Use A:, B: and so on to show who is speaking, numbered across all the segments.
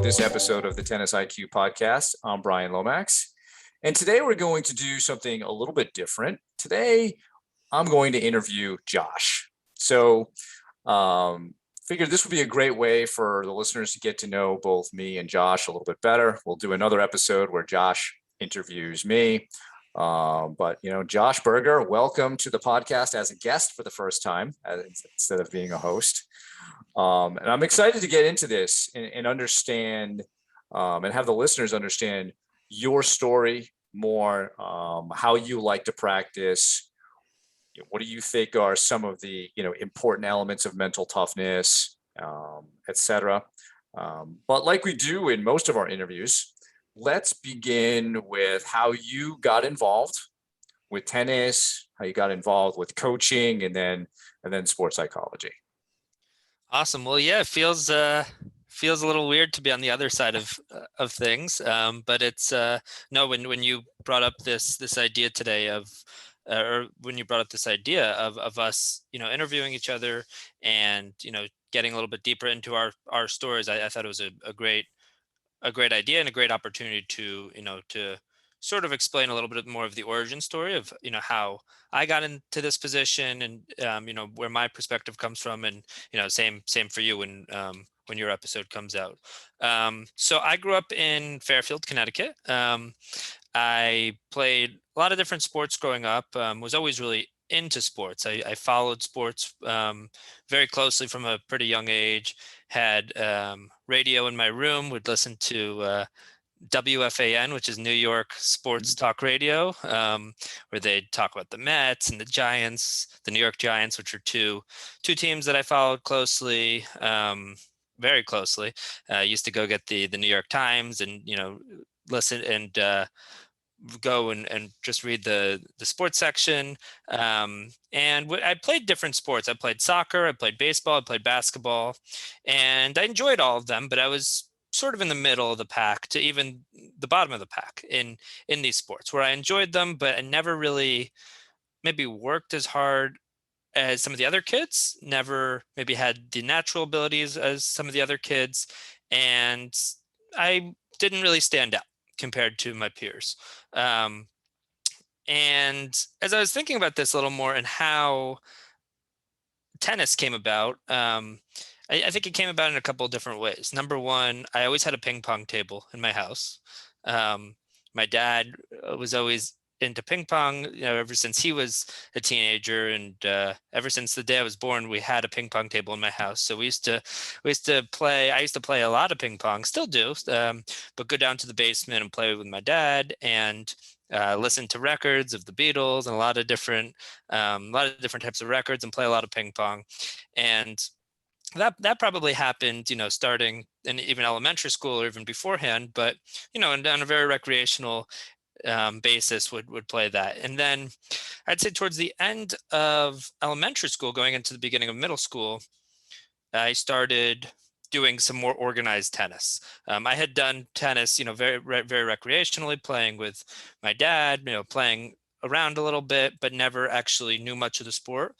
A: this episode of the Tennis IQ podcast. I'm Brian Lomax, and today we're going to do something a little bit different. Today, I'm going to interview Josh. So, figured this would be a great way for the listeners to get to know both me and Josh a little bit better. We'll do another episode where Josh interviews me. But Josh Berger, welcome to the podcast as a guest for the first time instead of being a host. And I'm excited to get into this and understand and have the listeners understand your story more, how you like to practice. What do you think are some of the important elements of mental toughness, etc. But like we do in most of our interviews, let's begin with how you got involved with tennis, how you got involved with coaching, and then sports psychology.
B: Awesome. Well, yeah, it feels a little weird to be on the other side of things, but it's no. When you brought up this idea today or when you brought up this idea of us, interviewing each other and getting a little bit deeper into our stories, I thought it was a great idea and a great opportunity to sort of explain a little bit more of the origin story of how I got into this position and where my perspective comes from, and same for you when your episode comes out. So I grew up in Fairfield, Connecticut. I played a lot of different sports growing up. Was always really into sports. I followed sports very closely from a pretty young age. Had radio in my room, would listen to WFAN, which is New York Sports Talk Radio, where they'd talk about the Mets and the Giants, the New York Giants, which are two teams that I followed closely, very closely. I used to go get the New York Times and listen and go and just read the sports section. And I played different sports. I played soccer, I played baseball, I played basketball, and I enjoyed all of them, but I was sort of in the middle of the pack to even the bottom of the pack in these sports, where I enjoyed them, but I never really maybe worked as hard as some of the other kids, never maybe had the natural abilities as some of the other kids, and I didn't really stand out compared to my peers. And as I was thinking about this a little more and how tennis came about, I think it came about in a couple of different ways. Number one, I always had a ping pong table in my house. My dad was always into ping pong, ever since he was a teenager, and ever since the day I was born, we had a ping pong table in my house. So we used to play. I used to play a lot of ping pong, still do, but go down to the basement and play with my dad and listen to records of the Beatles and a lot of different types of records and play a lot of ping pong. And that probably happened, starting in even elementary school or even beforehand, but, and on a very recreational basis would play that. And then I'd say towards the end of elementary school, going into the beginning of middle school, I started doing some more organized tennis. I had done tennis, very, very recreationally, playing with my dad, playing around a little bit, but never actually knew much of the sport.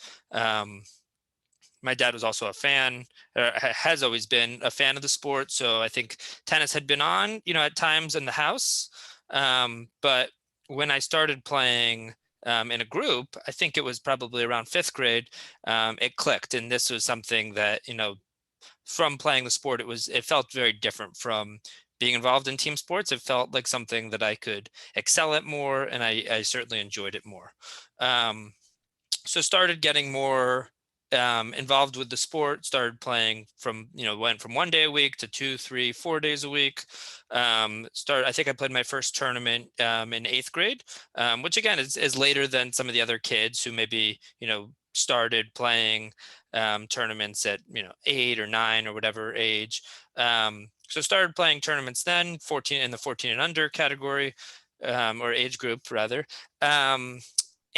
B: My dad was also a fan, has always been a fan of the sport. So I think tennis had been on, at times in the house. But when I started playing in a group, I think it was probably around fifth grade, it clicked. And this was something that, from playing the sport, it felt very different from being involved in team sports. It felt like something that I could excel at more, and I certainly enjoyed it more. So started getting more involved with the sport, started playing went from 1 day a week to 2, 3, 4 days a week. I think I played my first tournament in 8th grade, which again is later than some of the other kids who maybe, started playing tournaments at, 8 or 9 or whatever age. So started playing tournaments then, 14 in the 14 and under category, or age group rather. And,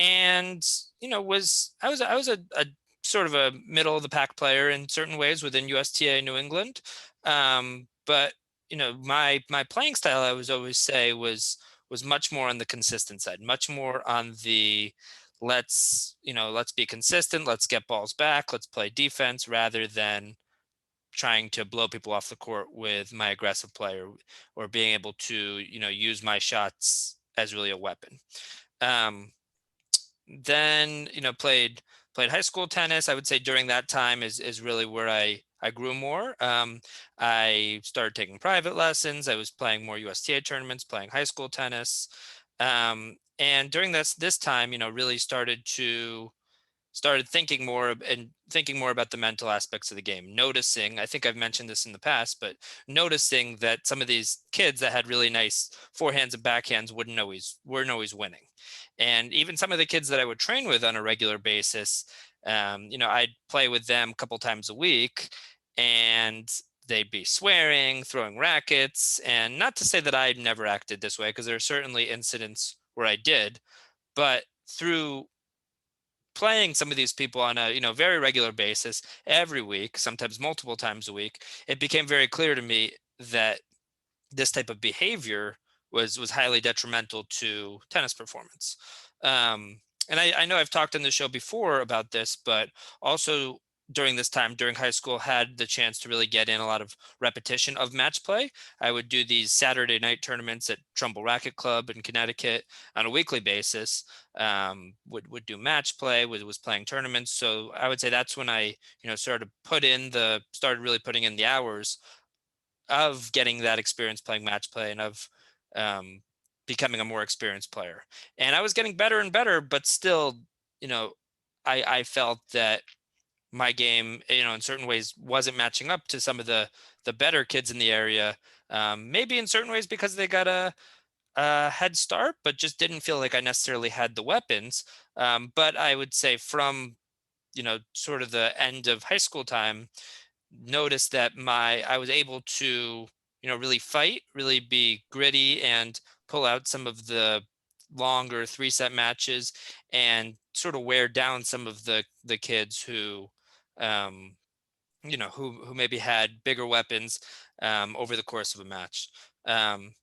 B: I was a sort of a middle of the pack player in certain ways within USTA New England. But, my playing style, I was always say was much more on the consistent side, much more on the let's be consistent, let's get balls back, let's play defense rather than trying to blow people off the court with my aggressive play, or being able to, use my shots as really a weapon. Um, then, played high school tennis. I would say during that time is really where I grew more. I started taking private lessons. I was playing more USTA tournaments, playing high school tennis. And during this time, really started thinking more and thinking more about the mental aspects of the game, noticing, I think I've mentioned this in the past, but noticing that some of these kids that had really nice forehands and backhands weren't always winning. And even some of the kids that I would train with on a regular basis, I'd play with them a couple times a week, and they'd be swearing, throwing rackets. And not to say that I never acted this way, because there are certainly incidents where I did, but through playing some of these people on a very regular basis every week, sometimes multiple times a week, it became very clear to me that this type of behavior was highly detrimental to tennis performance. And I know I've talked on the show before about this, but also during this time during high school had the chance to really get in a lot of repetition of match play. I would do these Saturday night tournaments at Trumbull Racket Club in Connecticut on a weekly basis. Would do match play, was playing tournaments. So I would say that's when I started really putting in the hours of getting that experience playing match play, and of um, becoming a more experienced player. And I was getting better and better, but still, you know, I felt that my game, in certain ways, wasn't matching up to some of the better kids in the area. Maybe in certain ways because they got a head start, but just didn't feel like I necessarily had the weapons. But I would say from sort of the end of high school time, noticed that I was able to really fight, really be gritty, and pull out some of the longer 3-set matches, and sort of wear down some of the kids who um who maybe had bigger weapons over the course of a match. Um,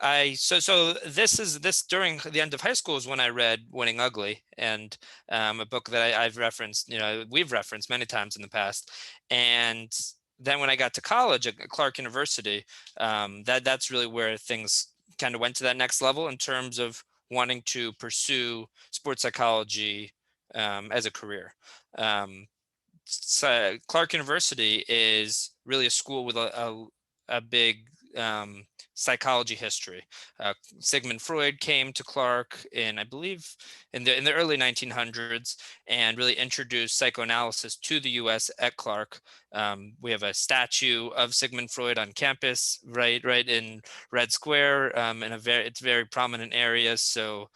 B: this during the end of high school is when I read Winning Ugly, and a book that I've referenced, we've referenced many times in the past. And then when I got to college at Clark University, that's really where things kind of went to that next level in terms of wanting to pursue sports psychology as a career. Um, Clark University is really a school with a big psychology history. Sigmund Freud came to Clark in, I believe, in the early 1900s, and really introduced psychoanalysis to the U.S. at Clark. We have a statue of Sigmund Freud on campus, right in Red Square, in it's very prominent area. So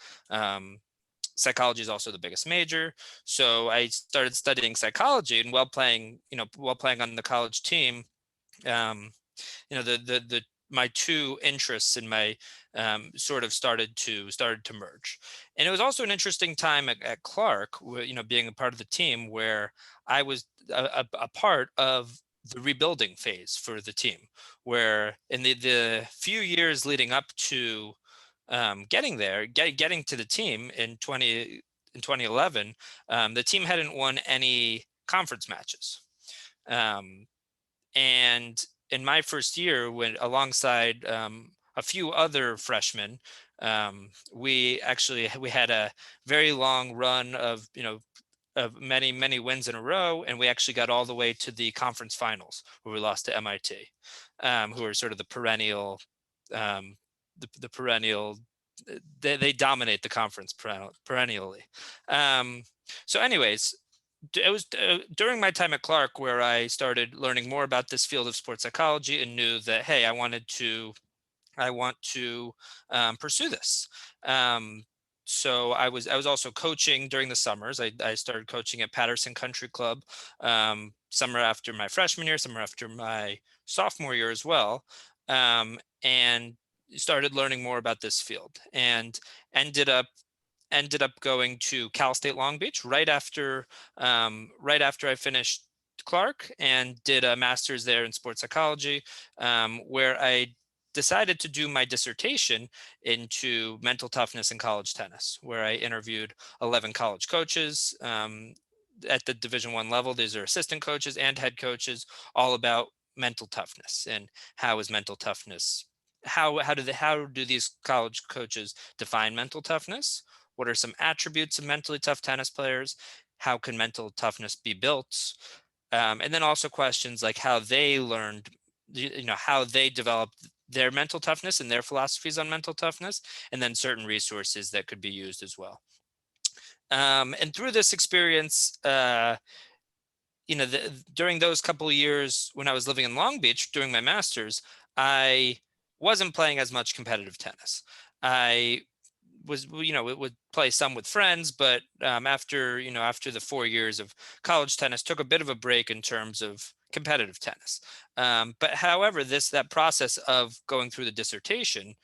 B: psychology is also the biggest major. So I started studying psychology, and while playing on the college team, um, the my two interests in my started to merge. And it was also an interesting time at Clark, where, being a part of the team, where I was a part of the rebuilding phase for the team, where in the few years leading up to getting to the team in 2011, the team hadn't won any conference matches. Um, and in my first year, when alongside a few other freshmen, we had a very long run of many wins in a row, and we actually got all the way to the conference finals, where we lost to MIT, who are sort of the perennial um, the perennial they dominate the conference perennially. Um, so anyways, it was during my time at Clark where I started learning more about this field of sports psychology, and knew that, hey, I want to pursue this. So I was also coaching during the summers. I started coaching at Patterson Country Club, summer after my freshman year, summer after my sophomore year as well, and started learning more about this field, and ended up going to Cal State Long Beach right after I finished Clark, and did a master's there in sports psychology, where I decided to do my dissertation into mental toughness in college tennis, where I interviewed 11 college coaches at the Division I level. These are assistant coaches and head coaches, all about mental toughness and how is mental toughness how do these college coaches define mental toughness? What are some attributes of mentally tough tennis players? How can mental toughness be built? And then also questions like how they learned, how they developed their mental toughness and their philosophies on mental toughness, and then certain resources that could be used as well. And through this experience, during those couple of years when I was living in Long Beach doing my master's, I wasn't playing as much competitive tennis. I would play some with friends, but after the 4 years of college tennis, took a bit of a break in terms of competitive tennis. But however, that process of going through the dissertation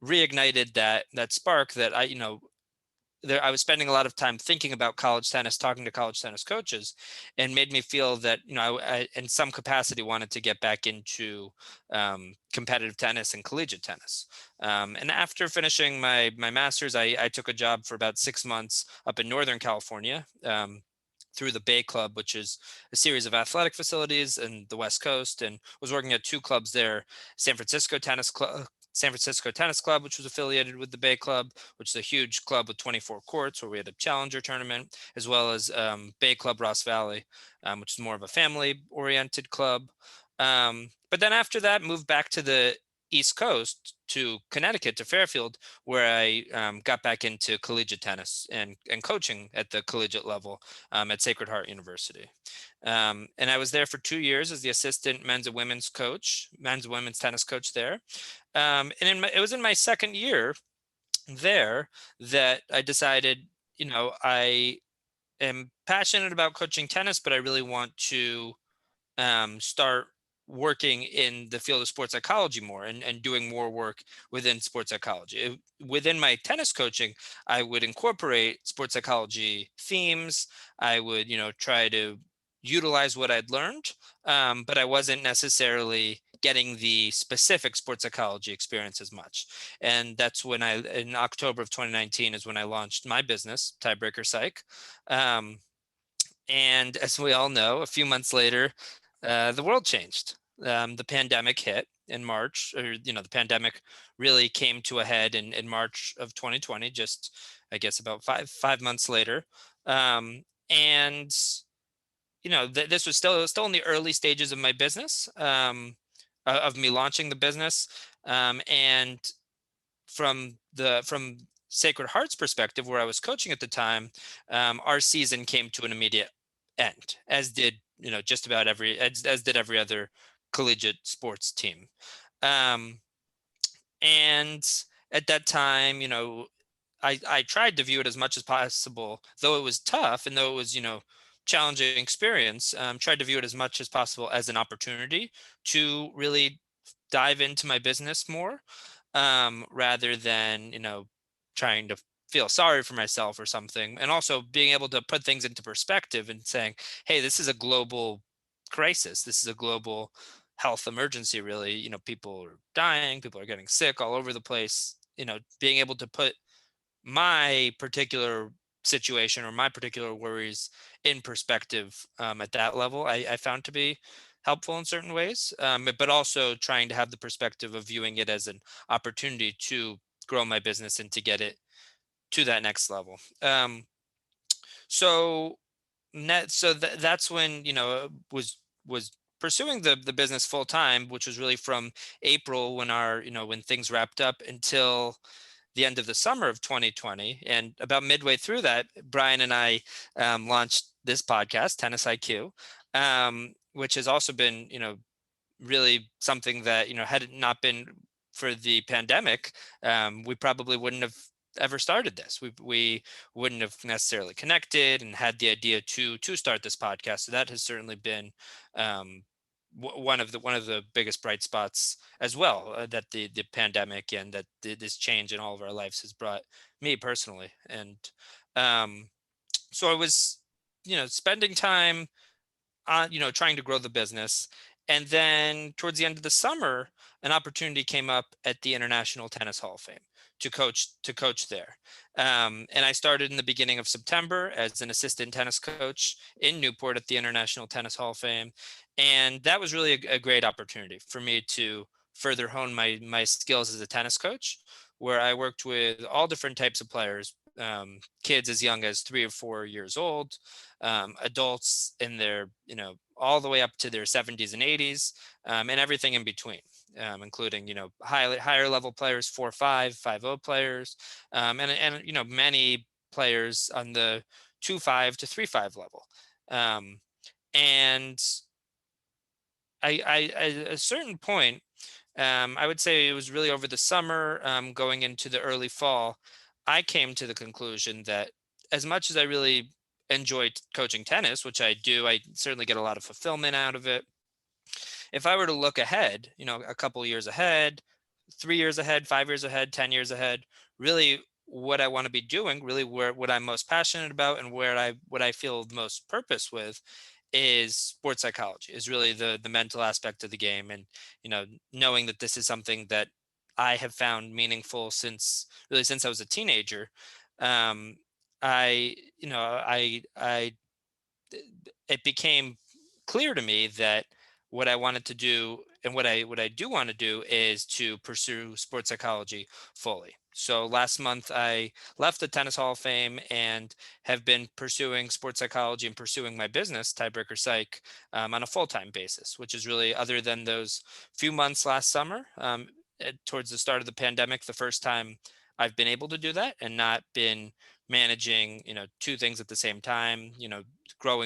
B: reignited that spark that I was spending a lot of time thinking about college tennis, talking to college tennis coaches, and made me feel that I in some capacity wanted to get back into competitive tennis and collegiate tennis. And after finishing my master's, I took a job for about 6 months up in Northern California. Through the Bay Club, which is a series of athletic facilities in the West Coast, and was working at two clubs there: San Francisco Tennis Club, which was affiliated with the Bay Club, which is a huge club with 24 courts where we had a challenger tournament, as well as Bay Club Ross Valley, which is more of a family-oriented club. But then after that, moved back to the East Coast to Connecticut, to Fairfield, where I got back into collegiate tennis and coaching at the collegiate level at Sacred Heart University. And I was there for 2 years as the assistant men's and women's tennis coach there. And it was in my second year there that I decided, I am passionate about coaching tennis, but I really want to start working in the field of sports psychology more and doing more work within sports psychology. Within my tennis coaching, I would incorporate sports psychology themes. I would, try to utilize what I'd learned, but I wasn't necessarily getting the specific sports psychology experience as much. And that's when in October of 2019 is when I launched my business, Tiebreaker Psych. And as we all know, a few months later, the world changed. The pandemic hit in March, or the pandemic really came to a head in March of 2020. Just I guess about five months later, and this was still in the early stages of my business, of me launching the business, and from Sacred Heart's perspective, where I was coaching at the time, our season came to an immediate end, as did just about as did every other collegiate sports team. Um, and at that time, I tried to view it as much as possible, though it was tough and though it was challenging experience. Tried to view it as much as possible as an opportunity to really dive into my business more, rather than trying to feel sorry for myself or something, and also being able to put things into perspective and saying, hey, this is a global crisis, this is a global health emergency, really. People are dying, people are getting sick all over the place. Being able to put my particular situation or my particular worries in perspective, at that level, I found to be helpful in certain ways, but also trying to have the perspective of viewing it as an opportunity to grow my business and to get it to that next level. So that's when was pursuing the business full time, which was really from April, when things wrapped up, until the end of the summer of 2020. And about midway through that, Brian and I launched this podcast, Tennis IQ, which has also been, really something that, had it not been for the pandemic, we probably wouldn't have ever started this. We wouldn't have necessarily connected and had the idea to start this podcast. So that has certainly been one of the biggest bright spots as well, that the pandemic and that this change in all of our lives has brought me personally. And so I was spending time on trying to grow the business. And then towards the end of the summer, an opportunity came up at the International Tennis Hall of Fame coach there. And I started in the beginning of September as an assistant tennis coach in Newport at the International Tennis Hall of Fame. And that was really a great opportunity for me to further hone my skills as a tennis coach, where I worked with all different types of players, kids as young as 3 or 4 years old, adults in their, all the way up to their 70s and 80s, and everything in between, including, higher level players, 4-5, 5-0 players, and many players on the 2-5 to 3-5 level. And at a certain point, I would say it was really over the summer, going into the early fall, I came to the conclusion that as much as I really enjoy coaching tennis, which I do, I certainly get a lot of fulfillment out of it. If I were to look ahead, a couple years ahead, 3 years ahead, 5 years ahead, 10 years ahead, really what I want to be doing, really what I'm most passionate about and what I feel the most purpose with is sports psychology, is really the mental aspect of the game. And, knowing that this is something that I have found meaningful since I was a teenager. Um, I, you know, I it became clear to me that what I wanted to do and what I do want to do is to pursue sports psychology fully. So last month I left the Tennis Hall of Fame and have been pursuing sports psychology and pursuing my business, Tiebreaker Psych, on a full-time basis, which is really, other than those few months last summer, towards the start of the pandemic, the first time I've been able to do that and not been managing, two things at the same time,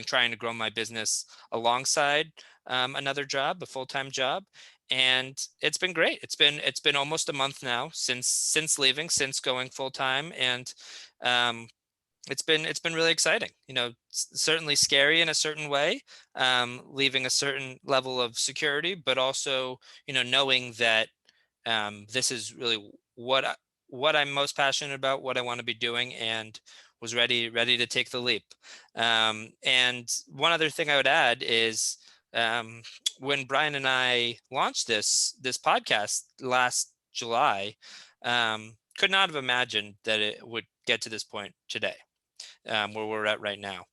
B: trying to grow my business alongside another job, a full-time job. And it's been great. It's been almost a month now since leaving, since going full-time. And um, it's been really exciting, certainly scary in a certain way, leaving a certain level of security, but also, knowing that this is really what I'm most passionate about, what I want to be doing, and was ready to take the leap. And one other thing I would add is, um, when Brian and I launched this podcast last July, could not have imagined that it would get to this point today, where we're at right now,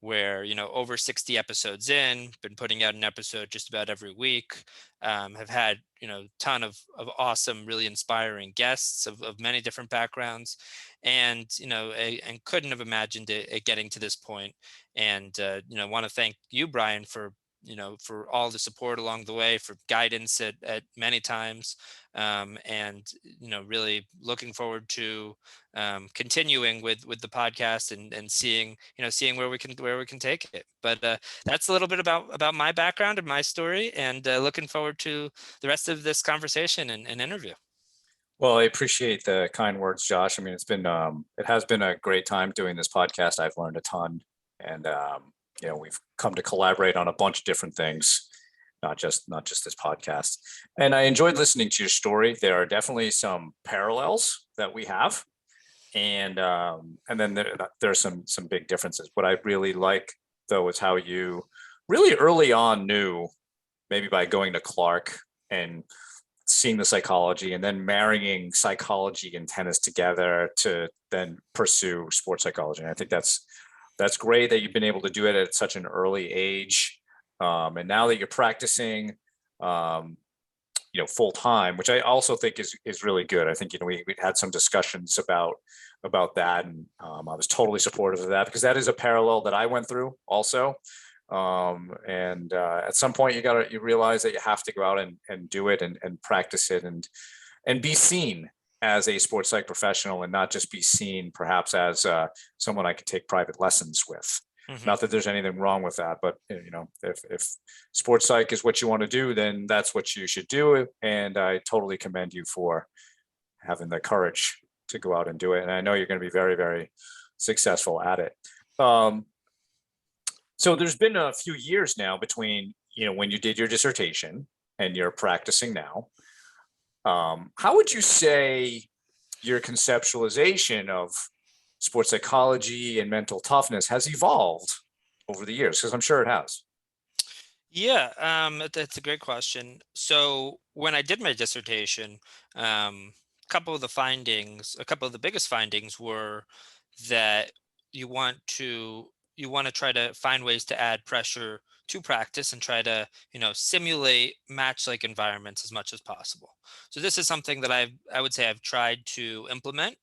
B: where, over 60 episodes in, been putting out an episode just about every week, have had, ton of awesome, really inspiring guests of many different backgrounds, and, and couldn't have imagined it getting to this point. And, want to thank you, Brian, for all the support along the way, for guidance at many times, and, really looking forward to continuing with the podcast, and seeing where we can take it. But that's a little bit about my background and my story, and looking forward to the rest of this conversation and interview.
A: Well, I appreciate the kind words, Josh. I mean, it has been a great time doing this podcast. I've learned a ton, and we've come to collaborate on a bunch of different things, not just this podcast. And I enjoyed listening to your story. There are definitely some parallels that we have, and then there are some big differences. What I really like, though, is how you really early on knew, maybe by going to Clark and seeing the psychology, and then marrying psychology and tennis together to then pursue sports psychology. And I think that's great that you've been able to do it at such an early age. And now that you're practicing, full time, which I also think is really good. I think, we had some discussions about that, and I was totally supportive of that, because that is a parallel that I went through also. And at some point you realize that you have to go out and do it, and practice it, and be seen as a sports psych professional, and not just be seen perhaps as someone I could take private lessons with.
B: Mhm.
A: Not that there's anything wrong with that, but if sports psych is what you want to do, then that's what you should do. And I totally commend you for having the courage to go out and do it. And I know you're going to be very, very successful at it. So there's been a few years now between, when you did your dissertation and you're practicing now. How would you say your conceptualization of sports psychology and mental toughness has evolved over the years? Because I'm sure it has.
B: Yeah, that's a great question. So when I did my dissertation, a couple of the biggest findings were that you want to you want to try to find ways to add pressure to practice and try to simulate match like environments as much as possible. So this is something that I would say I've tried to implement,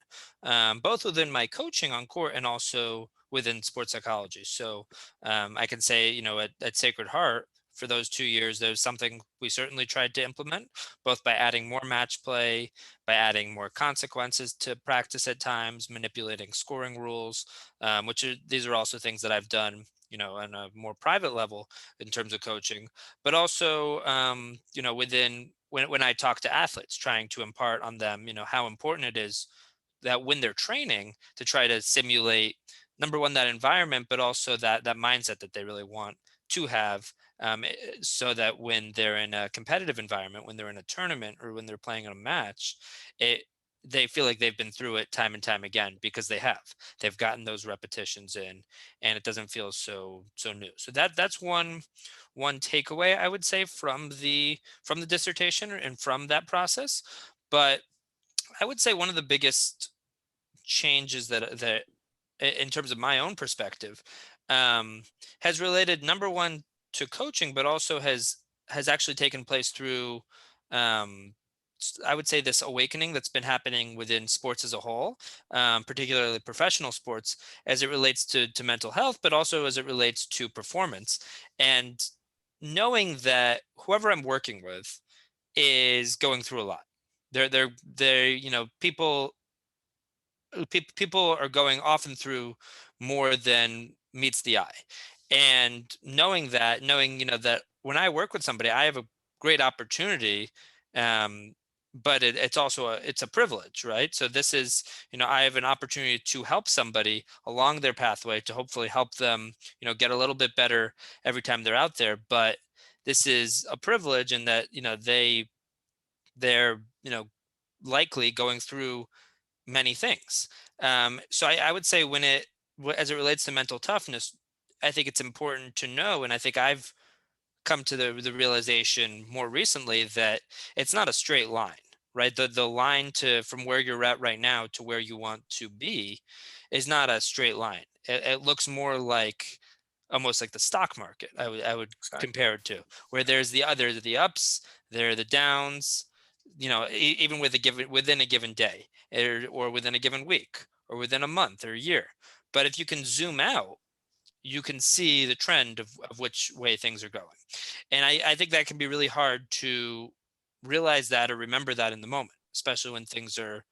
B: both within my coaching on court and also within sports psychology. So I can say, at Sacred Heart, for those 2 years, there's something we certainly tried to implement, both by adding more match play, by adding more consequences to practice at times, manipulating scoring rules, these are also things that I've done, on a more private level in terms of coaching, but also, within when I talk to athletes, trying to impart on them, how important it is that when they're training to try to simulate, number one, that environment, but also that mindset that they really want to have, so that when they're in a competitive environment, when they're in a tournament or when they're playing in a match, it they feel like they've been through it time and time again because they've gotten those repetitions in, and it doesn't feel so new. So that's one takeaway I would say from the dissertation and from that process. But I would say one of the biggest changes in terms of my own perspective, um, has related, number one, to coaching, but also has actually taken place through, I would say, this awakening that's been happening within sports as a whole, particularly professional sports, as it relates to mental health, but also as it relates to performance. And knowing that whoever I'm working with is going through a lot. They're people are going often through more than meets the eye. And knowing that when I work with somebody, I have a great opportunity, um but it's a privilege, right? So this is, I have an opportunity to help somebody along their pathway, to hopefully help them, get a little bit better every time they're out there. But this is a privilege in that, they're likely going through many things. So I would say, as it relates to mental toughness, I think it's important to know, and I think I've come to the realization more recently, that it's not a straight line, right? The line to from where you're at right now to where you want to be is not a straight line. It looks more like, almost like the stock market. I would
A: Exactly.
B: compare it to, where there's the ups, there are the downs, even within a given day, or within a given week, or within a month or a year. But if you can zoom out, you can see the trend of which way things are going. And I think that can be really hard to realize that or remember that in the moment, especially when things are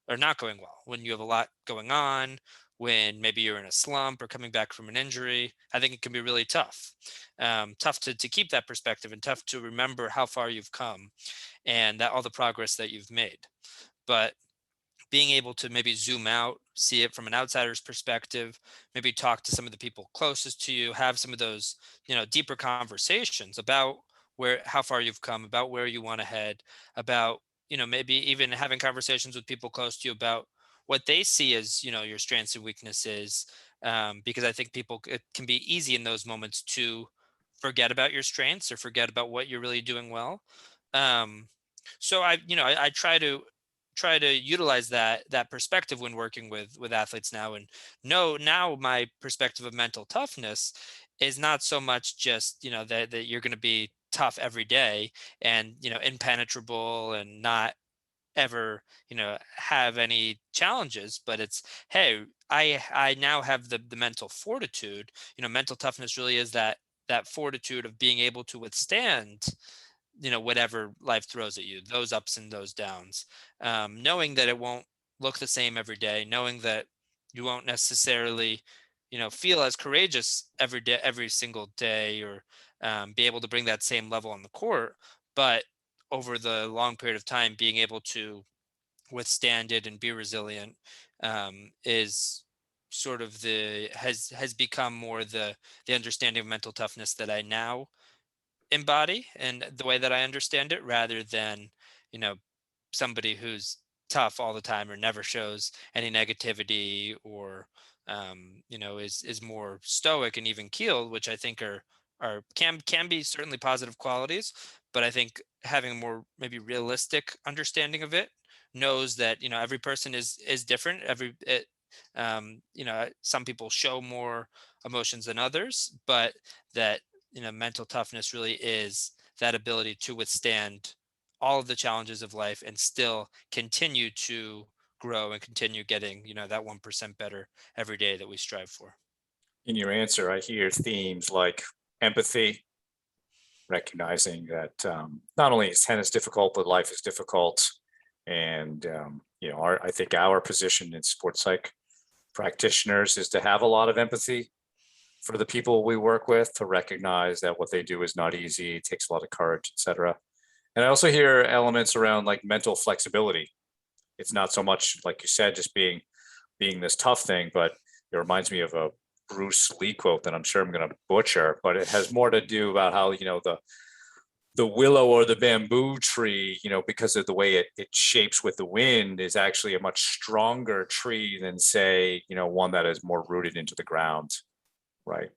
B: not going well, when you have a lot going on, when maybe you're in a slump or coming back from an injury. I think it can be really tough. Tough to keep that perspective, and tough to remember how far you've come, and that all the progress that you've made. But being able to maybe zoom out, see it from an outsider's perspective, maybe talk to some of the people closest to you, have some of those, deeper conversations about how far you've come, about where you want to head, about, maybe even having conversations with people close to you about what they see as, your strengths and weaknesses. Because I think it can be easy in those moments to forget about your strengths or forget about what you're really doing well. Um, so I try to utilize that perspective when working with athletes now, and now my perspective of mental toughness is not so much just, that you're going to be tough every day, and impenetrable, and not ever, have any challenges. But it's, hey, I now have the mental fortitude. Mental toughness really is that fortitude of being able to withstand, whatever life throws at you, those ups and those downs, knowing that it won't look the same every day, knowing that you won't necessarily, feel as courageous every day, every single day, or be able to bring that same level on the court. But over the long period of time, being able to withstand it and be resilient, is sort of the has become more the understanding of mental toughness that I now embody, and the way that I understand it, rather than, you know, somebody who's tough all the time or never shows any negativity, or is more stoic and even keeled, which I think can be certainly positive qualities. But I think having a more maybe realistic understanding of it knows that every person is different. Some people show more emotions than others, but that mental toughness really is that ability to withstand all of the challenges of life and still continue to grow and continue getting that 1% better every day that we strive for.
A: In your answer, I hear themes like empathy, recognizing that not only is tennis difficult, but life is difficult. And, I think our position in sports psych practitioners is to have a lot of empathy for the people we work with, to recognize that what they do is not easy, it takes a lot of courage, et cetera. And I also hear elements around like mental flexibility. It's not so much, like you said, just being this tough thing, but it reminds me of a Bruce Lee quote that I'm sure I'm going to butcher, but it has more to do about how, the willow or the bamboo tree, because of the way it shapes with the wind, is actually a much stronger tree than, say, one that is more rooted into the ground, right?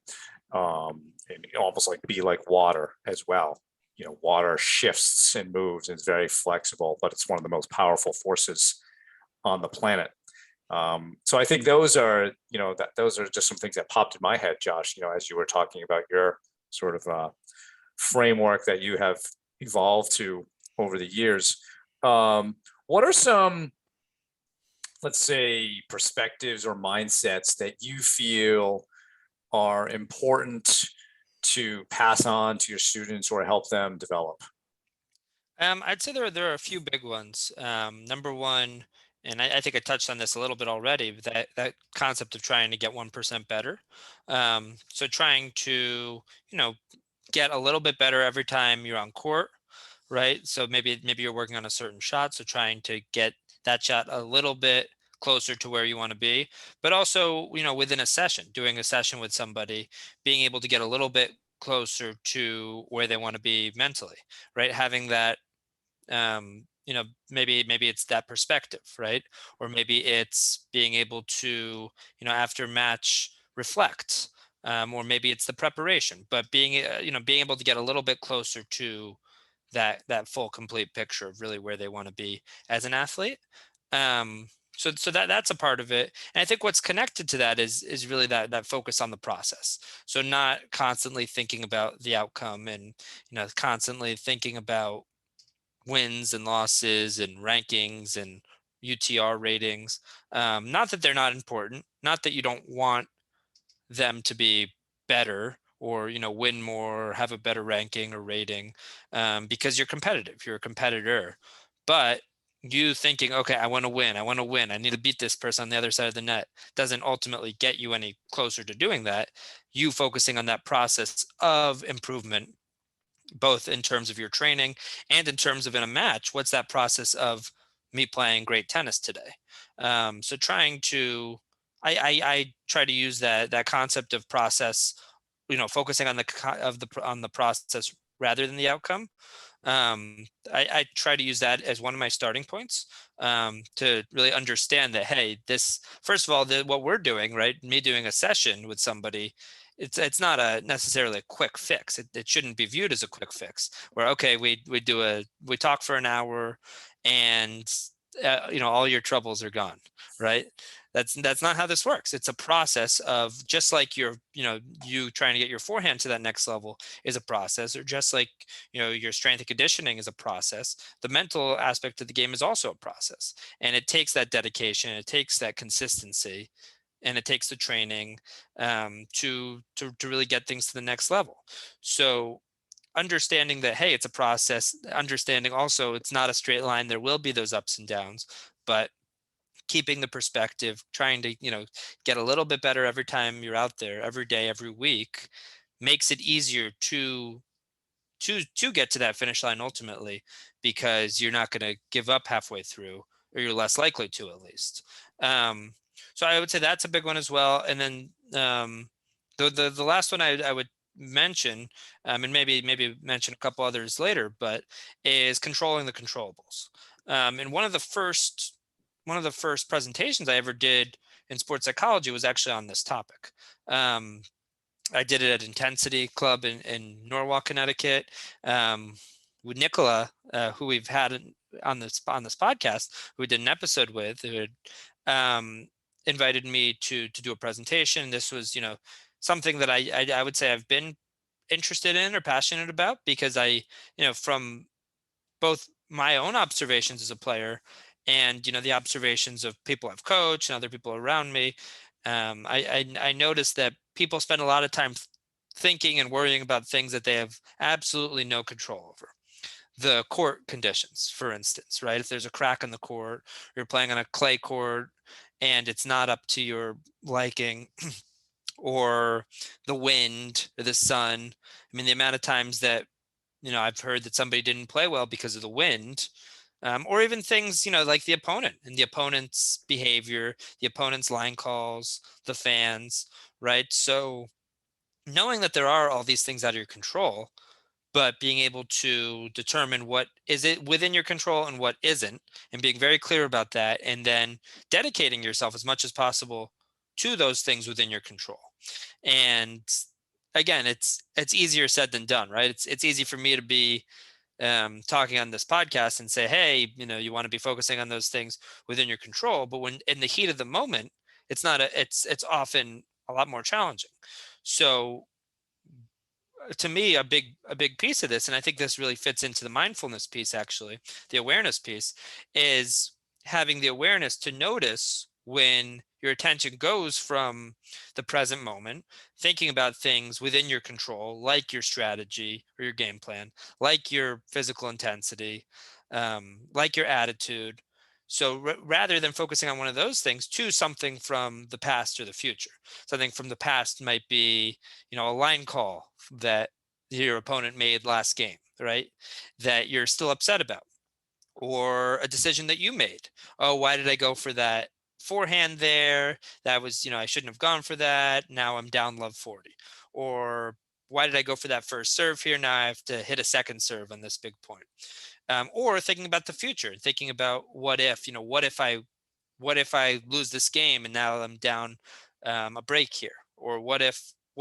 A: And almost like be like water as well. Water shifts and moves and is very flexible, but it's one of the most powerful forces on the planet. So I think those are just some things that popped in my head, Josh, as you were talking about your sort of framework that you have evolved to over the years. What are some, let's say, perspectives or mindsets that you feel are important to pass on to your students or help them develop?
B: I'd say there are a few big ones. Number one, and I think I touched on this a little bit already, but that concept of trying to get 1% better. So trying to get a little bit better every time you're on court, right? So maybe you're working on a certain shot, so trying to get that shot a little bit closer to where you want to be, but also within a session, doing a session with somebody, being able to get a little bit closer to where they want to be mentally, right? Having that maybe it's that perspective, right? Or maybe it's being able to after match reflect, or maybe it's the preparation, but being able to get a little bit closer to that full complete picture of really where they want to be as an athlete. So that's a part of it, and I think what's connected to that is really that focus on the process. So not constantly thinking about the outcome, and constantly thinking about wins and losses and rankings and UTR ratings. Not that they're not important, not that you don't want them to be better or win more or have a better ranking or rating, because you're competitive, you're a competitor. But you thinking, okay, I want to win, I need to beat this person on the other side of the net, doesn't ultimately get you any closer to doing that. You focusing on that process of improvement, both in terms of your training and in terms of in a match, what's that process of me playing great tennis today? So trying to I try to use that concept of process, focusing on the process rather than the outcome. I try to use that as one of my starting points, to really understand that, hey, this, first of all, what we're doing, right? Me doing a session with somebody, it's not a necessarily a quick fix. It shouldn't be viewed as a quick fix. Where, okay, we talk for an hour, and all your troubles are gone, right? That's not how this works. It's a process of, just like you trying to get your forehand to that next level is a process, or just like your strength and conditioning is a process. The mental aspect of the game is also a process, and it takes that dedication, it takes that consistency, and it takes the training, to really get things to the next level. So understanding that, hey, it's a process, understanding also it's not a straight line, there will be those ups and downs, but keeping the perspective, trying to get a little bit better every time you're out there, every day, every week, makes it easier to get to that finish line ultimately, because you're not going to give up halfway through, or you're less likely to, at least. um, so I would say that's a big one as well. And then, the last one I would mention, and maybe mention a couple others later, but is controlling the controllables. And one of the first presentations I ever did in sports psychology was actually on this topic. Um, I did it at Intensity Club in Norwalk, Connecticut, with Nicola, who we've had on this podcast, who we did an episode with, who had invited me to do a presentation. This was, something that I would say I've been interested in or passionate about, because from both my own observations as a player and the observations of people I've coached and other people around me, I noticed that people spend a lot of time thinking and worrying about things that they have absolutely no control over. The court conditions, for instance, right? If there's a crack in the court, you're playing on a clay court and it's not up to your liking, or the wind or the sun. I mean, the amount of times that I've heard that somebody didn't play well because of the wind, or even things, like the opponent and the opponent's behavior, the opponent's line calls, the fans, right? So knowing that there are all these things out of your control, but being able to determine what is it within your control and what isn't, and being very clear about that, and then dedicating yourself as much as possible to those things within your control. And again, it's easier said than done, right? It's easy for me to be talking on this podcast and say, hey, you want to be focusing on those things within your control, but when in the heat of the moment, it's often a lot more challenging. So to me, a big piece of this, and I think this really fits into the mindfulness piece, actually, the awareness piece, is having the awareness to notice when your attention goes from the present moment, thinking about things within your control, like your strategy or your game plan, like your physical intensity, like your attitude. So rather than focusing on one of those things, to something from the past or the future. Something from the past might be, a line call that your opponent made last game, right? That you're still upset about, or a decision that you made. Oh, why did I go for that forehand there? That was, I shouldn't have gone for that. Now I'm down love 40. Or why did I go for that first serve here? Now I have to hit a second serve on this big point. Or thinking about the future, thinking about what if, what if I lose this game and now I'm down a break here? Or what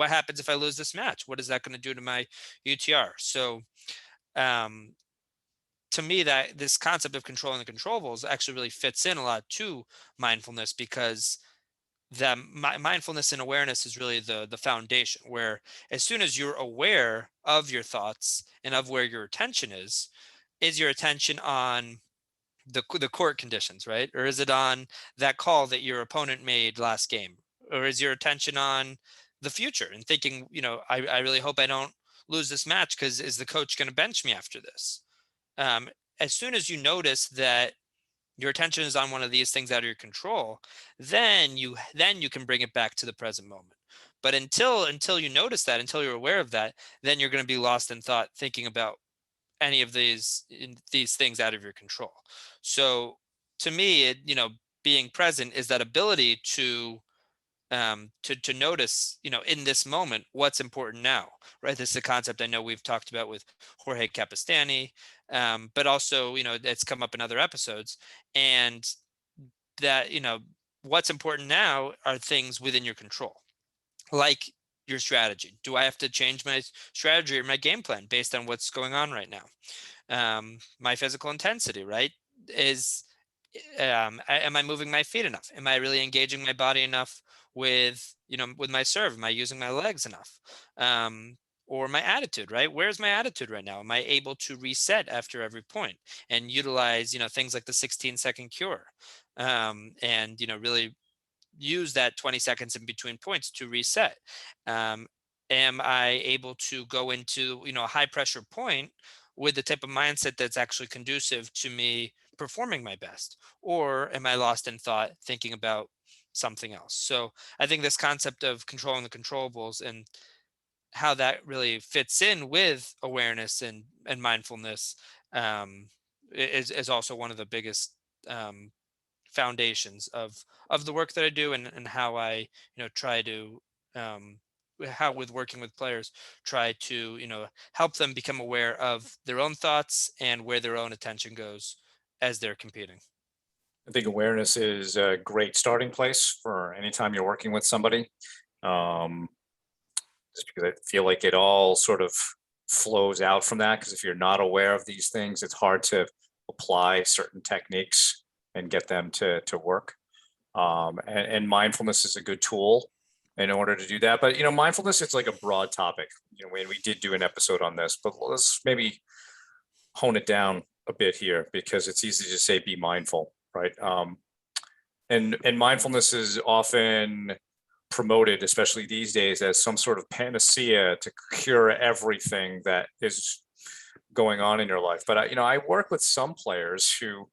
B: happens if I lose this match? What is that going to do to my UTR? So um, to me, that this concept of controlling the controllables actually really fits in a lot to mindfulness, because the mindfulness and awareness is really the foundation, where as soon as you're aware of your thoughts and of where your attention is your attention on the court conditions, right? Or is it on that call that your opponent made last game? Or is your attention on the future and thinking, I really hope I don't lose this match, because is the coach going to bench me after this? Um, as soon as you notice that your attention is on one of these things out of your control, then you can bring it back to the present moment. But until you notice that, until you're aware of that, then you're going to be lost in thought, thinking about any of these things out of your control. So to me, being present is that ability to notice, in this moment, what's important now, right? This is a concept I know we've talked about with Jorge Capistani, but also, it's come up in other episodes, and that, what's important now are things within your control, like your strategy. Do I have to change my strategy or my game plan based on what's going on right now? My physical intensity, right? Is am I moving my feet enough? Am I really engaging my body enough with, with my serve? Am I using my legs enough? Or my attitude, right? Where's my attitude right now? Am I able to reset after every point and utilize, things like the 16-second cure, and, really use that 20 seconds in between points to reset? Um, am I able to go into, a high pressure point with the type of mindset that's actually conducive to me performing my best? Or am I lost in thought thinking about something else? So I think this concept of controlling the controllables and how that really fits in with awareness and mindfulness, um, is also one of the biggest um, foundations of the work that I do, and how I, try to, um how, with working with players, try to, help them become aware of their own thoughts and where their own attention goes as they're competing.
A: I think awareness is a great starting place for anytime you're working with somebody. Um, just because I feel like it all sort of flows out from that. Because if you're not aware of these things, it's hard to apply certain techniques and get them to work. And mindfulness is a good tool in order to do that. But mindfulness, it's like a broad topic. We did do an episode on this, but let's maybe hone it down a bit here, because it's easy to say be mindful, right? And mindfulness is often promoted, especially these days, as some sort of panacea to cure everything that is going on in your life. But I work with some players who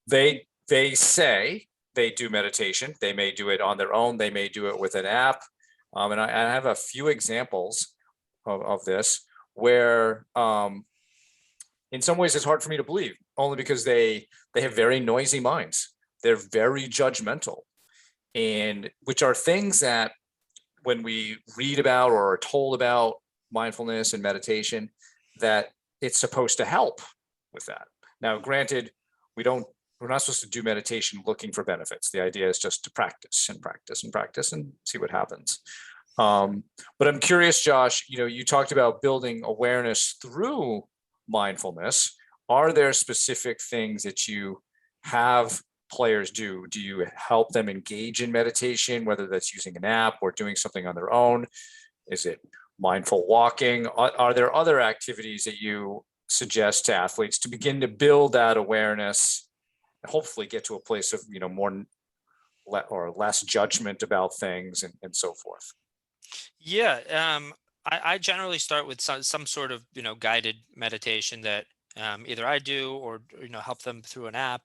A: they say they do meditation. They may do it on their own. They may do it with an app. And I have a few examples of this where in some ways it's hard for me to believe, only because they have very noisy minds. They're very judgmental, and which are things that when we read about or are told about mindfulness and meditation, that it's supposed to help with that. Now, granted, we're not supposed to do meditation looking for benefits. The idea is just to practice and practice and practice and see what happens. But I'm curious, Josh, you talked about building awareness through mindfulness. Are there specific things that you have players do? Do you help them engage in meditation, whether that's using an app or doing something on their own? Is it mindful walking? Are there other activities that you suggest to athletes to begin to build that awareness and hopefully get to a place of more or less judgment about things and so forth?
B: Yeah, I generally start with some sort of guided meditation that either I do or help them through an app,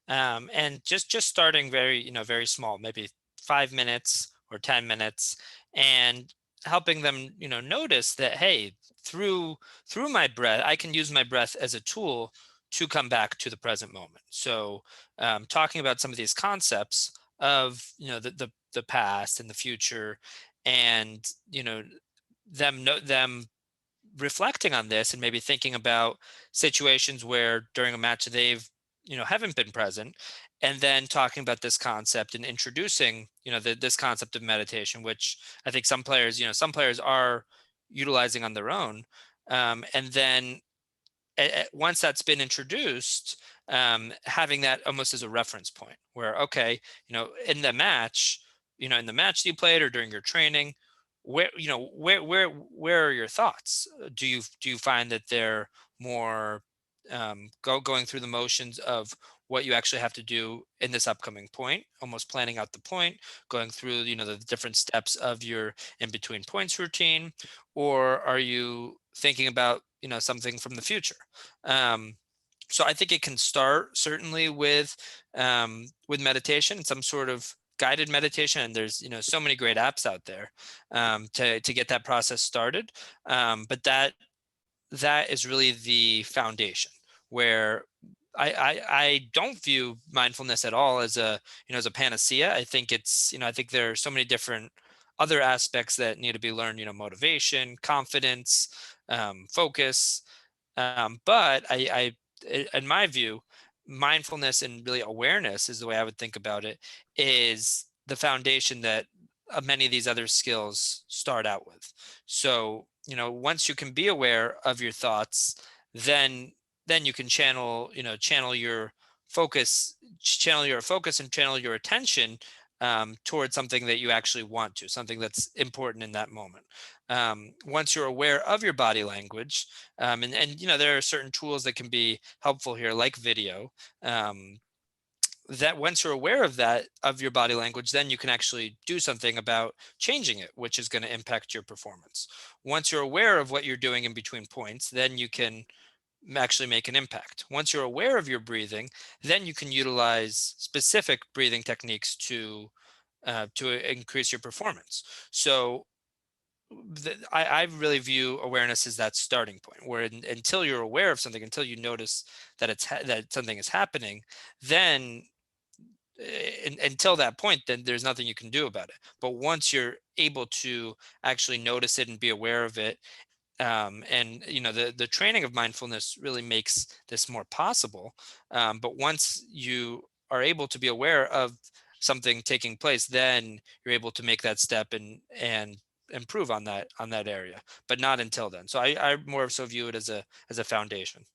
B: and just starting very very small, maybe 5 minutes or 10 minutes, and helping them notice that, hey, through my breath, I can use my breath as a tool to come back to the present moment. So talking about some of these concepts of the past and the future, and them reflecting on this and maybe thinking about situations where during a match they've haven't been present, and then talking about this concept and introducing this concept of meditation, which I think some players are utilizing on their own, and then once that's been introduced, having that almost as a reference point where, okay, in the match that you played or during your training, where are your thoughts? Do you find that they're more going through the motions of what you actually have to do in this upcoming point, almost planning out the point, going through the different steps of your in between points routine, or are you thinking about something from the future? So I think it can start certainly with meditation and some sort of guided meditation, and there's so many great apps out there to get that process started. But that is really the foundation, where I don't view mindfulness at all as a panacea. I think I think there are so many different other aspects that need to be learned, motivation, confidence, focus. But in my view, mindfulness and really awareness is the way I would think about it, is the foundation that many of these other skills start out with. So, once you can be aware of your thoughts, then you can channel your focus and channel your attention towards something that you actually want to, something that's important in that moment. Once you're aware of your body language, and there are certain tools that can be helpful here, like video. That once you're aware of your body language, then you can actually do something about changing it, which is going to impact your performance. Once you're aware of what you're doing in between points, then you can actually make an impact. Once you're aware of your breathing, then you can utilize specific breathing techniques to increase your performance. So I really view awareness as that starting point, where until you're aware of something, until you notice that that something is happening, then until that point, then there's nothing you can do about it. But once you're able to actually notice it and be aware of it, and the training of mindfulness really makes this more possible. But once you are able to be aware of something taking place, then you're able to make that step and improve on that area, but not until then. So I more so view it as a foundation.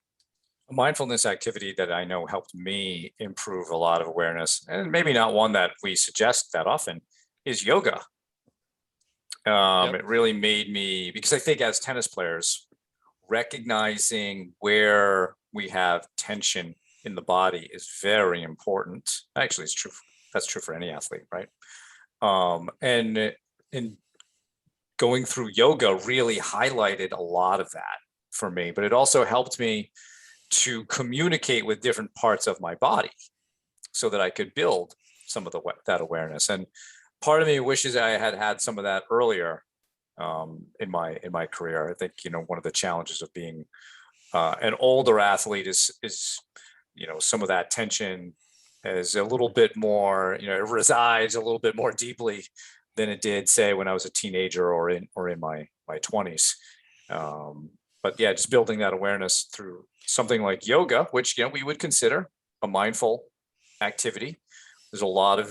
A: a mindfulness activity that I know helped me improve a lot of awareness, and maybe not one that we suggest that often, is yoga.
B: Yep.
A: It really made me, because I think as tennis players, recognizing where we have tension in the body is very important. Actually, it's true. That's true for any athlete, right? And in going through yoga really highlighted a lot of that for me, but it also helped me to communicate with different parts of my body so that I could build some of that awareness. And part of me wishes I had had some of that earlier in my career. I think one of the challenges of being an older athlete is some of that tension is a little bit more, it resides a little bit more deeply than it did, say, when I was a teenager or in my 20s. But yeah, just building that awareness through something like yoga, which we would consider a mindful activity. There's a lot of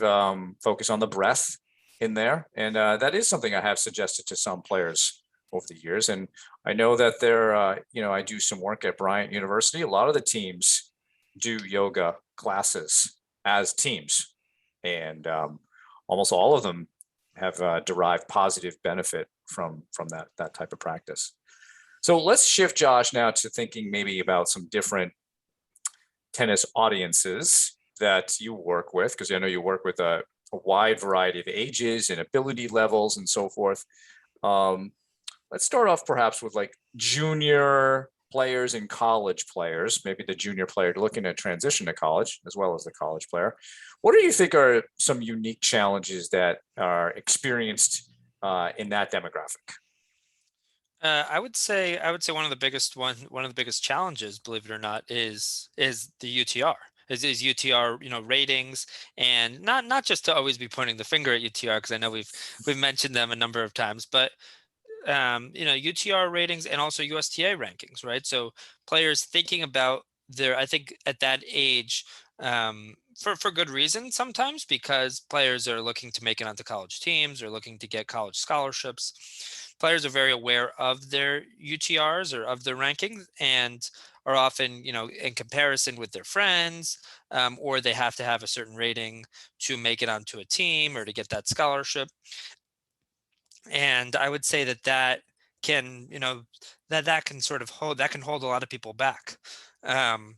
A: focus on the breath in there, and that is something I have suggested to some players over the years. And I know that I do some work at Bryant University. A lot of the teams do yoga classes as teams, and almost all of them have derived positive benefit from that type of practice. So let's shift, Josh, now to thinking maybe about some different tennis audiences that you work with, because I know you work with a wide variety of ages and ability levels and so forth. Let's start off perhaps with like junior players and college players, maybe the junior player looking to transition to college as well as the college player. What do you think are some unique challenges that are experienced in that demographic?
B: I would say one of the biggest challenges, believe it or not, is the UTR. Is UTR, ratings, and not just to always be pointing the finger at UTR, because I know we've mentioned them a number of times, but UTR ratings and also USTA rankings, right? So players thinking about I think at that age, for good reason sometimes, because players are looking to make it onto college teams or looking to get college scholarships. Players are very aware of their UTRs or of their rankings, and are often, in comparison with their friends, or they have to have a certain rating to make it onto a team or to get that scholarship. And I would say that can, that can sort of hold a lot of people back. um,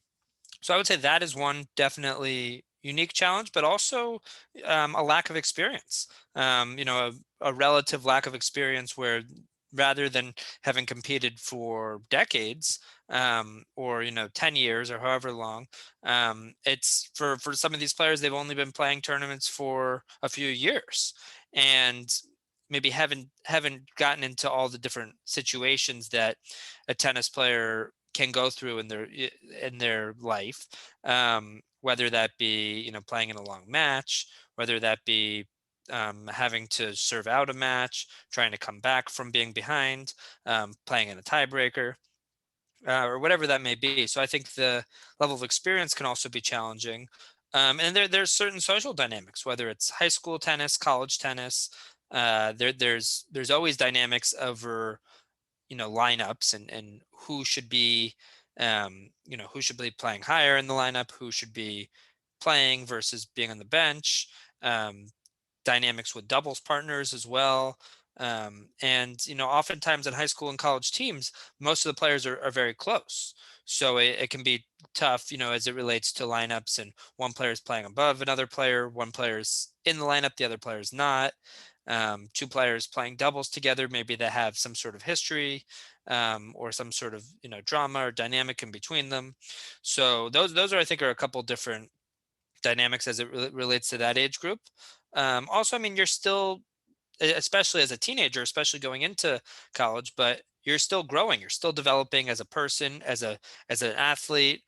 B: so I would say that is one definitely unique challenge, but also a lack of experience. A relative lack of experience, where rather than having competed for decades, or 10 years or however long, it's for some of these players, they've only been playing tournaments for a few years, and maybe haven't gotten into all the different situations that a tennis player can go through in their life, whether that be playing in a long match, whether that be having to serve out a match, trying to come back from being behind, playing in a tiebreaker, or whatever that may be. So I think the level of experience can also be challenging. And there's certain social dynamics, whether it's high school tennis, college tennis. There's always dynamics over lineups, and who should be playing higher in the lineup, who should be playing versus being on the bench. um, Dynamics with doubles partners as well. And oftentimes in high school and college teams, most of the players are very close, so it can be tough, as it relates to lineups, and one player is playing above another player, one player's in the lineup, the other player's not. Two players playing doubles together, maybe they have some sort of history, or some sort of drama or dynamic in between them. So those are, I think, are a couple different dynamics as it relates to that age group. Also, I mean, you're still, especially as a teenager, especially going into college, but you're still growing, you're still developing as a person, as an athlete,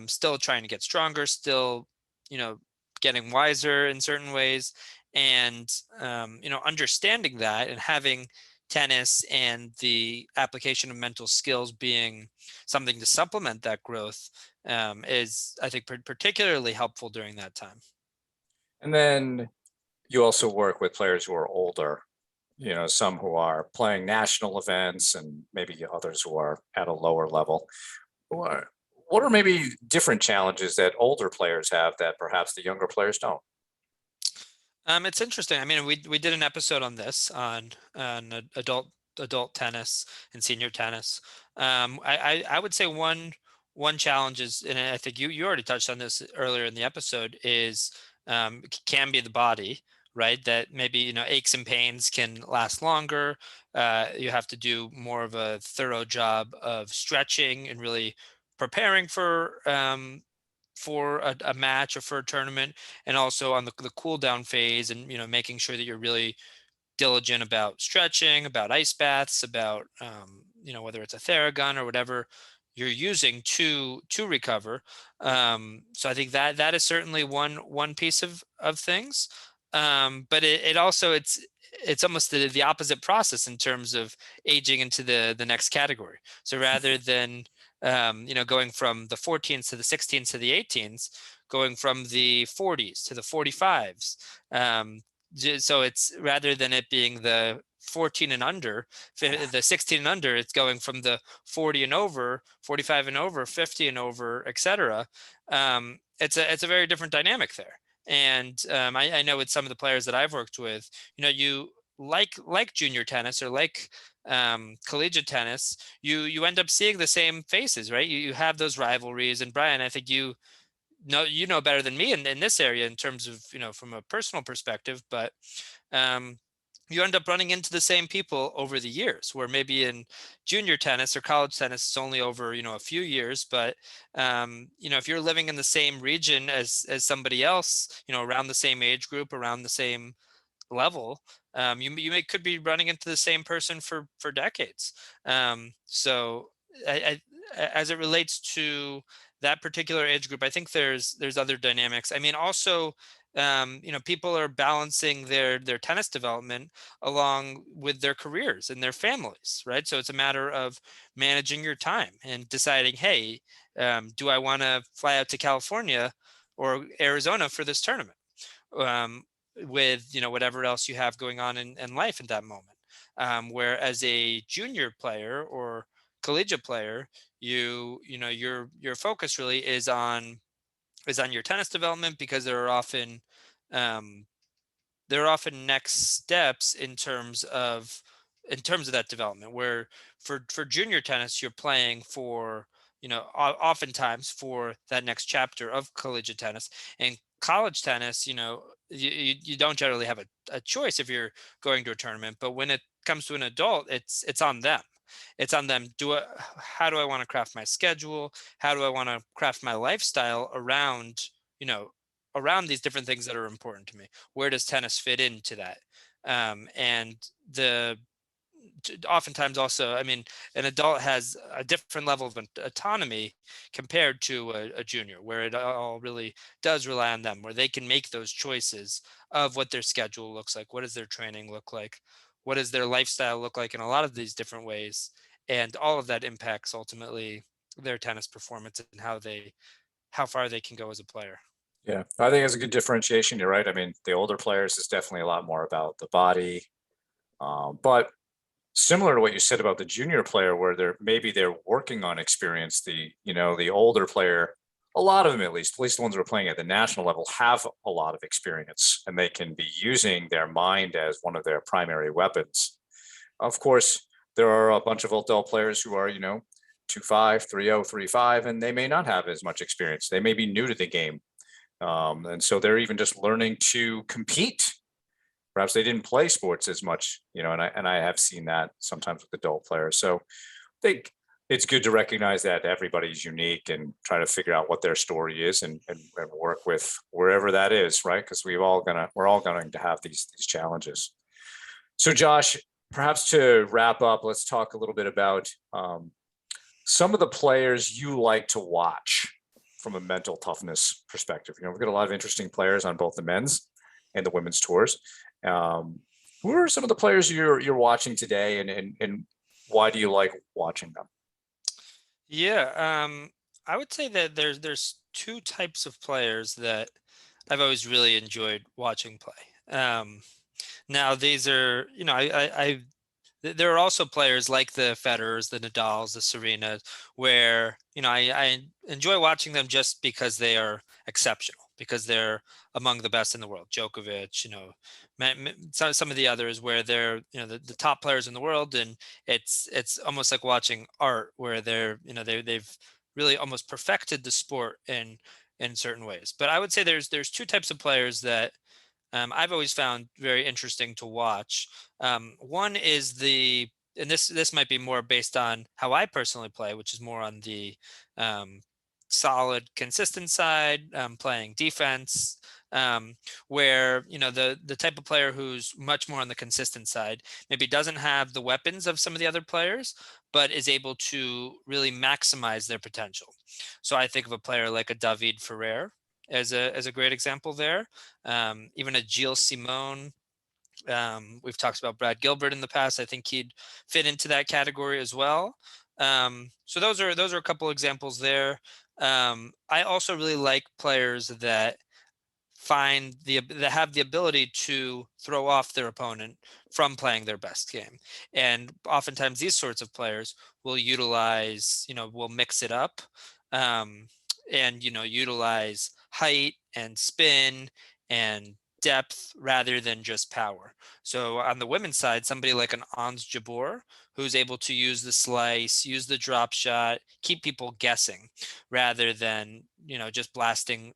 B: still trying to get stronger, still, you know, getting wiser in certain ways. And understanding that, and having tennis and the application of mental skills being something to supplement that growth, is, I think, particularly helpful during that time.
A: And then you also work with players who are older, some who are playing national events and maybe others who are at a lower level. What what are maybe different challenges that older players have that perhaps the younger players don't?
B: It's interesting. I mean, we did an episode on this on adult tennis and senior tennis. I would say one challenge is, and I think you already touched on this earlier in the episode, is can be the body, right? That maybe aches and pains can last longer. You have to do more of a thorough job of stretching and really preparing for a match or for a tournament, and also on the cool down phase, and making sure that you're really diligent about stretching, about ice baths, about whether it's a Theragun or whatever you're using to recover. So I think that is certainly one piece of things. But it also it's almost the opposite process in terms of aging into the next category. So rather than going from the 14s to the 16s to the 18s, going from the 40s to the 45s. So it's, rather than it being the 14 and under, the 16 and under, it's going from the 40 and over, 45 and over, 50 and over, etc. It's a very different dynamic there. And I know with some of the players that I've worked with, you like junior tennis or like collegiate tennis, you end up seeing the same faces, right? You have those rivalries. And Brian, I think you know better than me in this area in terms of from a personal perspective, but um, you end up running into the same people over the years, where maybe in junior tennis or college tennis it's only over a few years, but if you're living in the same region as somebody else, around the same age group, around the same level, you could be running into the same person for decades. So as it relates to that particular age group, I think there's other dynamics. I mean, also, people are balancing their tennis development along with their careers and their families, right? So it's a matter of managing your time and deciding, hey, do I want to fly out to California or Arizona for this tournament? Um, with whatever else you have going on in life at that moment. Where as a junior player or collegiate player, your focus really is on your tennis development, because um, there are often next steps in terms of that development, where for junior tennis you're playing for oftentimes for that next chapter of collegiate tennis. And college tennis, you don't generally have a choice if you're going to a tournament. But when it comes to an adult, it's on them. It's on them. How do I want to craft my schedule? How do I want to craft my lifestyle you know around these different things that are important to me? Where does tennis fit into that? And oftentimes also, I mean, an adult has a different level of autonomy compared to a junior, where it all really does rely on them, where they can make those choices of what their schedule looks like, what does their training look like, what does their lifestyle look like, in a lot of these different ways. And all of that impacts ultimately their tennis performance and how far they can go as a player.
A: Yeah, I think it's a good differentiation. You're right. I mean, the older players is definitely a lot more about the body. But similar to what you said about the junior player, where they're working on experience, the older player, a lot of them, at least the ones who are playing at the national level, have a lot of experience, and they can be using their mind as one of their primary weapons. Of course, there are a bunch of adult players who are, 2.5, 3.0, 3.5, and they may not have as much experience. They may be new to the game. And so they're even just learning to compete. Perhaps they didn't play sports as much, and I have seen that sometimes with adult players. So I think it's good to recognize that everybody's unique and try to figure out what their story is, and work with wherever that is, right? Because we're all going to have these challenges. So Josh, perhaps to wrap up, let's talk a little bit about some of the players you like to watch from a mental toughness perspective. We've got a lot of interesting players on both the men's and the women's tours. Um, who are some of the players you're watching today, and why do you like watching them?
B: Yeah, I would say that there's two types of players that I've always really enjoyed watching play. Now these are, there are also players like the Federers, the Nadals, the Serenas, where I enjoy watching them just because they are exceptional, because they're among the best in the world. Djokovic, some of the others where they're the top players in the world, and it's almost like watching art where they've really almost perfected the sport in certain ways. But I would say there's two types of players that I've always found very interesting to watch. One is and this might be more based on how I personally play, which is more on the um, solid, consistent side, playing defense, um, where the type of player who's much more on the consistent side maybe doesn't have the weapons of some of the other players, but is able to really maximize their potential. So I think of a player like a David Ferrer as a great example there. Even a Gilles Simon. We've talked about Brad Gilbert in the past. I think he'd fit into that category as well. So those are a couple examples there. I also really like players that that have the ability to throw off their opponent from playing their best game. And oftentimes these sorts of players will mix it up, um, and utilize height and spin and depth rather than just power. So on the women's side, somebody like an Ons Jabeur, who's able to use the slice, use the drop shot, keep people guessing rather than just blasting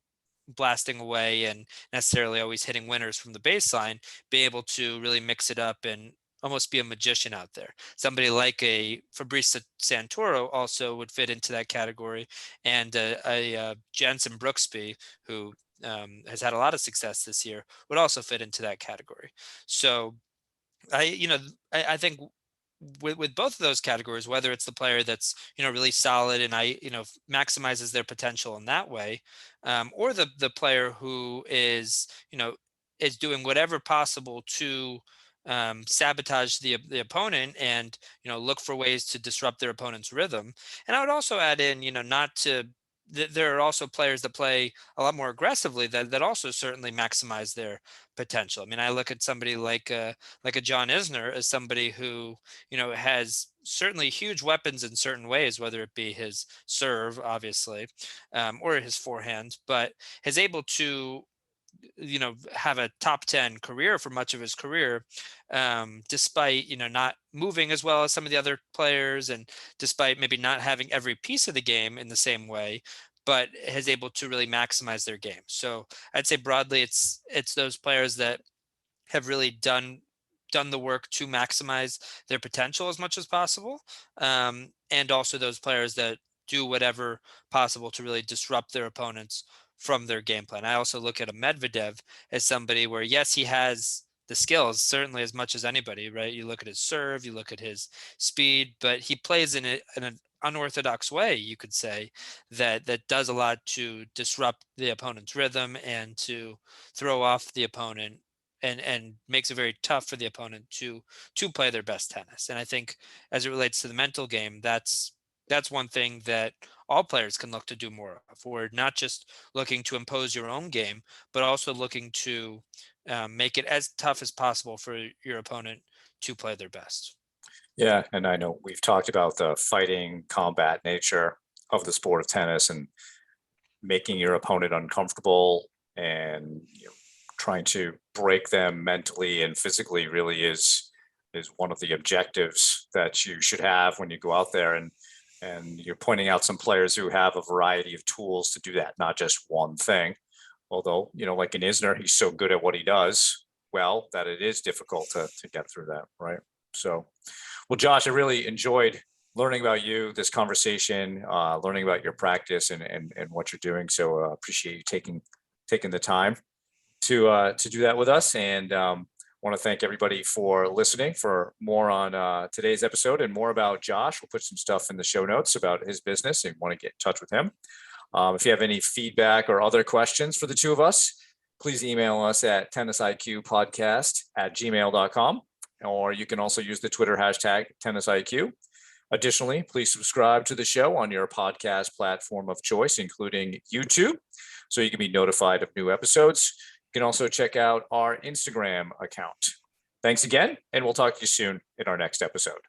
B: away and necessarily always hitting winners from the baseline, be able to really mix it up and almost be a magician out there. Somebody like a Fabrice Santoro also would fit into that category, and a Jensen Brooksby, who has had a lot of success this year, would also fit into that category. So I think with both of those categories, whether it's the player that's really solid and maximizes their potential in that way, or the player who is doing whatever possible to sabotage the opponent and look for ways to disrupt their opponent's rhythm. And I would also add in not to there are also players that play a lot more aggressively that also certainly maximize their potential. I mean, I look at somebody like a John Isner as somebody who has certainly huge weapons in certain ways, whether it be his serve, obviously, or his forehand, but is able to have a top 10 career for much of his career, despite not moving as well as some of the other players, and despite maybe not having every piece of the game in the same way, but is able to really maximize their game. So I'd say broadly it's those players that have really done the work to maximize their potential as much as possible, and also those players that do whatever possible to really disrupt their opponents from their game plan. I also look at a Medvedev as somebody where, yes, he has the skills certainly as much as anybody, right? You look at his serve, you look at his speed, but he plays in an unorthodox way, you could say, that does a lot to disrupt the opponent's rhythm and to throw off the opponent, and makes it very tough for the opponent to play their best tennis. And I think as it relates to the mental game, that's one thing that all players can look to do more of. We're not just looking to impose your own game, but also looking to make it as tough as possible for your opponent to play their best.
A: Yeah, and I know we've talked about the fighting combat nature of the sport of tennis and making your opponent uncomfortable, and trying to break them mentally and physically really is one of the objectives that you should have when you go out there. And you're pointing out some players who have a variety of tools to do that, not just one thing. Although, like in Isner, he's so good at what he does well that it is difficult to get through that, right? So, well, Josh, I really enjoyed learning about you, this conversation, learning about your practice and what you're doing. So appreciate you taking the time to do that with us. And want to thank everybody for listening. For more on today's episode and more about Josh, we'll put some stuff in the show notes about his business and want to get in touch with him. If you have any feedback or other questions for the two of us, please email us at tennisiqpodcast@gmail.com, or you can also use the Twitter hashtag tennisiq. Additionally, please subscribe to the show on your podcast platform of choice, including YouTube, so you can be notified of new episodes. You can also check out our Instagram account. Thanks again, and we'll talk to you soon in our next episode.